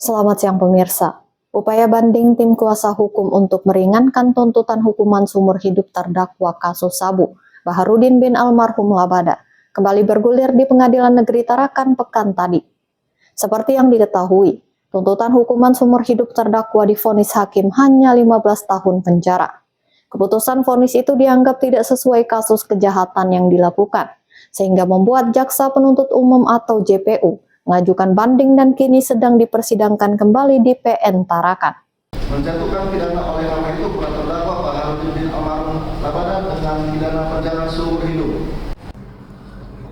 Selamat siang pemirsa. Upaya banding tim kuasa hukum untuk meringankan tuntutan hukuman seumur hidup terdakwa kasus sabu, Baharudin bin almarhum Labada, kembali bergulir di Pengadilan Negeri Tarakan pekan tadi. Seperti yang diketahui, tuntutan hukuman seumur hidup terdakwa divonis hakim hanya 15 tahun penjara. Keputusan vonis itu dianggap tidak sesuai kasus kejahatan yang dilakukan, sehingga membuat Jaksa Penuntut Umum atau JPU mengajukan banding dan kini sedang dipersidangkan kembali di PN Tarakan. Menjatuhkan pidana oleh karena itu kepada terdakwa Baharudin bin almarhum Labada dengan pidana penjara seumur hidup.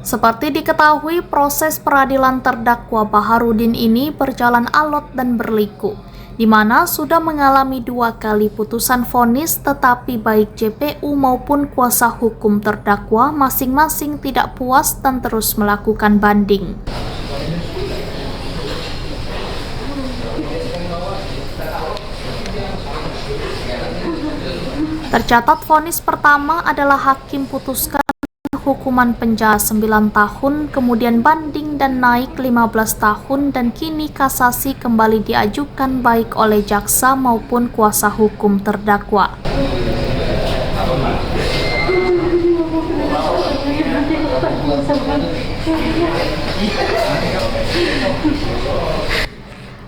Seperti diketahui, proses peradilan terdakwa Baharudin ini berjalan alot dan berliku, di mana sudah mengalami 2 kali putusan vonis, tetapi baik JPU maupun kuasa hukum terdakwa masing-masing tidak puas dan terus melakukan banding. Tercatat vonis pertama adalah hakim putuskan hukuman penjara 9 tahun, kemudian banding dan naik 15 tahun, dan kini kasasi kembali diajukan baik oleh jaksa maupun kuasa hukum terdakwa.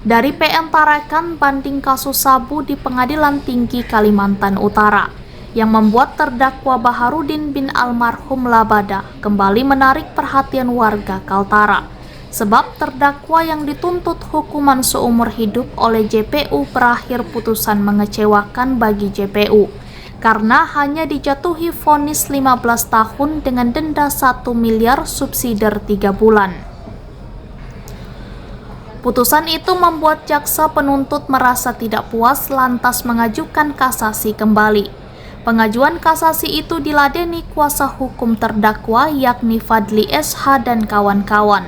Dari PN Tarakan, banding kasus sabu di Pengadilan Tinggi Kalimantan Utara, yang membuat terdakwa Baharudin bin almarhum Labada kembali menarik perhatian warga Kaltara, sebab terdakwa yang dituntut hukuman seumur hidup oleh JPU berakhir putusan mengecewakan bagi JPU, karena hanya dijatuhi vonis 15 tahun dengan denda 1 miliar subsidi 3 bulan. Putusan itu membuat jaksa penuntut merasa tidak puas lantas mengajukan kasasi kembali. Pengajuan kasasi itu diladeni kuasa hukum terdakwa yakni Fadli SH dan kawan-kawan.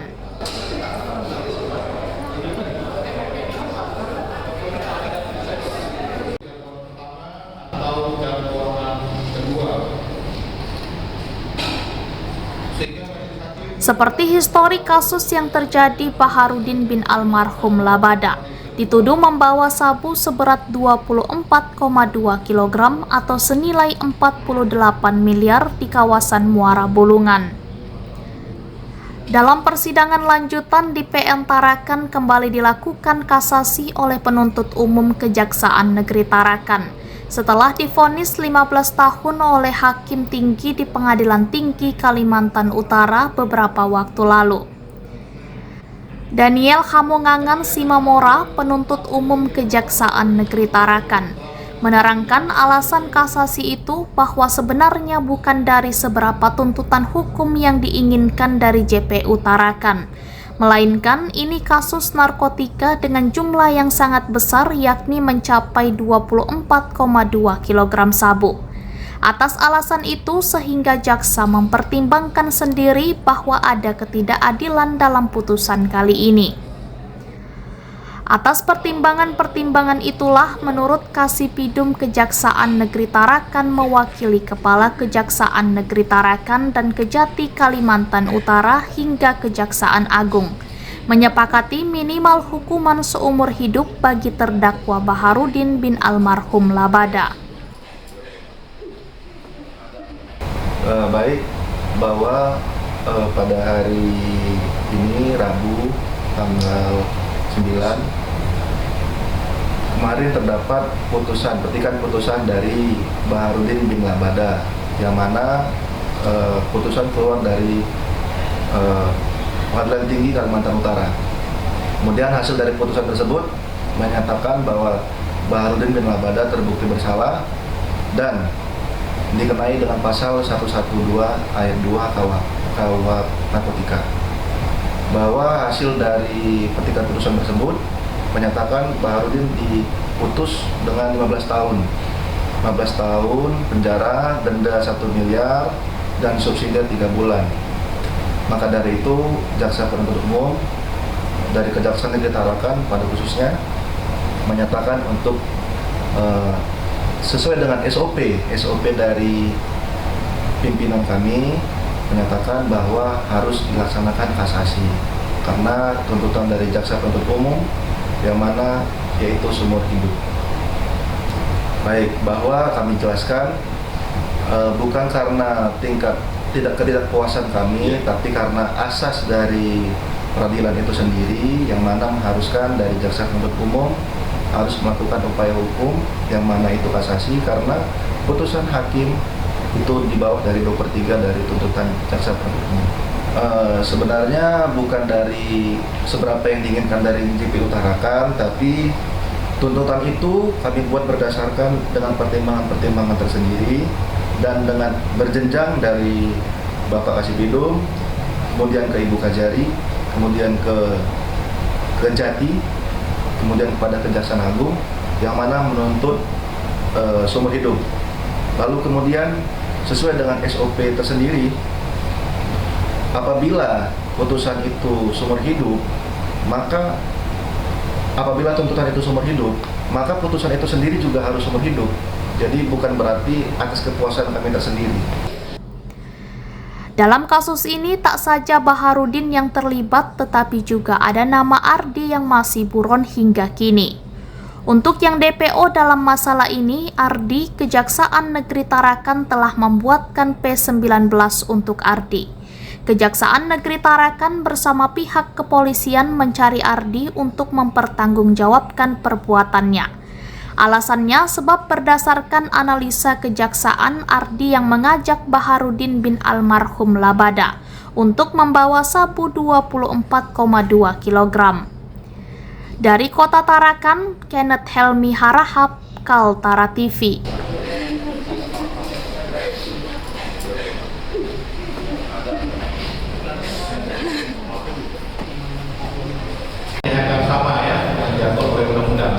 Seperti histori kasus yang terjadi, Baharudin bin almarhum Labada dituduh membawa sabu seberat 24,2 kg atau senilai 48 miliar di kawasan Muara Bulungan. Dalam persidangan lanjutan di PN Tarakan kembali dilakukan kasasi oleh penuntut umum Kejaksaan Negeri Tarakan setelah divonis 15 tahun oleh Hakim Tinggi di Pengadilan Tinggi Kalimantan Utara beberapa waktu lalu. Daniel Hamongangan Simamora, penuntut umum Kejaksaan Negeri Tarakan, menerangkan alasan kasasi itu bahwa sebenarnya bukan dari seberapa tuntutan hukum yang diinginkan dari JPU Tarakan, melainkan ini kasus narkotika dengan jumlah yang sangat besar yakni mencapai 24,2 kg sabu. Atas alasan itu sehingga jaksa mempertimbangkan sendiri bahwa ada ketidakadilan dalam putusan kali ini. Atas pertimbangan-pertimbangan itulah menurut Kasipidum Kejaksaan Negeri Tarakan mewakili Kepala Kejaksaan Negeri Tarakan dan Kejati Kalimantan Utara hingga Kejaksaan Agung menyepakati minimal hukuman seumur hidup bagi terdakwa Baharudin bin almarhum Labada. Baik, bahwa pada hari ini Rabu tanggal 9 kemarin terdapat petikan putusan dari Baharudin bin Labada, yang mana putusan keluar dari Pengadilan Tinggi Kalimantan Utara. Kemudian hasil dari putusan tersebut menyatakan bahwa Baharudin bin Labada terbukti bersalah dan dikenai dengan pasal 112 ayat 2 KUH narkotika. Bahwa hasil dari petikan putusan tersebut menyatakan Baharudin diputus dengan 15 tahun penjara, denda 1 miliar dan subsidi 3 bulan. Maka dari itu jaksa penuntut umum dari Kejaksaan Negeri Tarakan pada khususnya menyatakan untuk sesuai dengan SOP dari pimpinan kami, menyatakan bahwa harus dilaksanakan kasasi karena tuntutan dari jaksa penuntut umum yang mana yaitu seumur hidup. Baik, bahwa kami jelaskan bukan karena tingkat ketidakpuasan kami, tapi karena asas dari peradilan itu sendiri yang mana mengharuskan dari jaksa penuntut umum harus melakukan upaya hukum yang mana itu kasasi, karena putusan hakim itu di bawah dari 2/3 dari tuntutan jaksa penuntut umum. Sebenarnya bukan dari seberapa yang diinginkan dari JP utarakan, tapi tuntutan itu kami buat berdasarkan dengan pertimbangan-pertimbangan tersendiri dan dengan berjenjang dari Bapak Kasibidum, kemudian ke Ibu Kajari, kemudian ke Jati, kemudian kepada Kejaksaan Agung yang mana menuntut seumur hidup. Lalu kemudian sesuai dengan SOP tersendiri, apabila putusan itu seumur hidup, maka apabila tuntutan itu seumur hidup, maka putusan itu sendiri juga harus seumur hidup. Jadi bukan berarti atas kepuasan kami tersendiri. Dalam kasus ini tak saja Baharudin yang terlibat, tetapi juga ada nama Ardi yang masih buron hingga kini. Untuk yang DPO dalam masalah ini, Ardi, Kejaksaan Negeri Tarakan telah membuatkan P19 untuk Ardi. Kejaksaan Negeri Tarakan bersama pihak kepolisian mencari Ardi untuk mempertanggungjawabkan perbuatannya. Alasannya sebab berdasarkan analisa kejaksaan, Ardi yang mengajak Baharudin bin almarhum Labada untuk membawa sabu 24,2 kg. Dari Kota Tarakan, Kenneth Helmi Harahap, Kaltara TV. Yang sama ya, yang jatuh oleh undang-undang.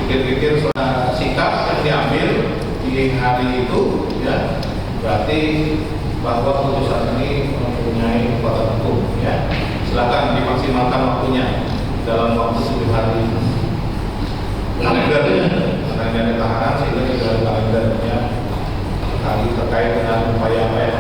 Pikir-pikir sikap yang diambil di hari itu, ya, berarti bahwa putusan ini mempunyai kekuatan hukum. Ya, silakan dimaksimalkan waktunya dalam waktu 7 hari. Kalendernya, karena ada tahanan sehingga tidak ada kalendernya hari terkait dengan upaya-upaya